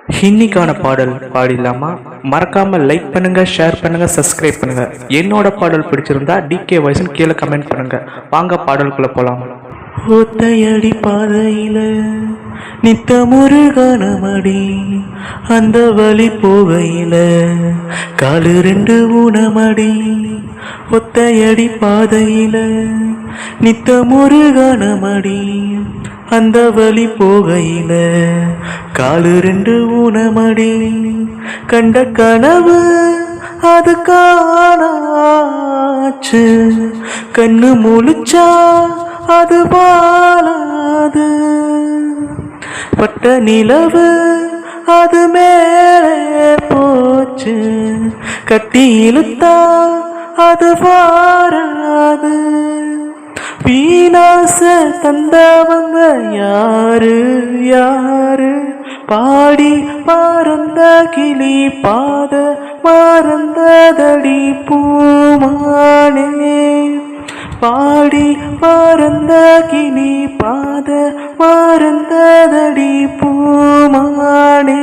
இன்னைக்கான பாடல் பாடிடலாமா? மறக்காம லைக் பண்ணுங்க, ஷேர் பண்ணுங்க, சப்ஸ்கிரைப் பண்ணுங்க. என்னோட பாடல் பிடிச்சிருந்தா டிகே வாய்ஸ்னு கீழே கமெண்ட் பண்ணுங்க. வாங்க பாடலுக்குள்ள போலாம். ஒத்தையடி பாதையில நித்தமொரு கனமடி, அந்த வழி போகையில காலு ரெண்டு ஊனமடி. ஒத்தையடி பாதையில நித்தமொரு கனமடி, அந்த வழி போகையில காலு ரெண்டு ஊனமடி. கண்ட கனவு அது காணாச்சு, கண்ணு முழிச்சா அது வாழாது. பட்ட நிலவு அது மேலே போச்சு, கட்டி இழுத்தா அது வாராது. வீணாச தந்தவங்க யாரு யாரு? பாடி பறந்த கிளி பாத மறந்ததடி பூமானே. பாடி பறந்த கிளி பாத மறந்ததடி பூமானே.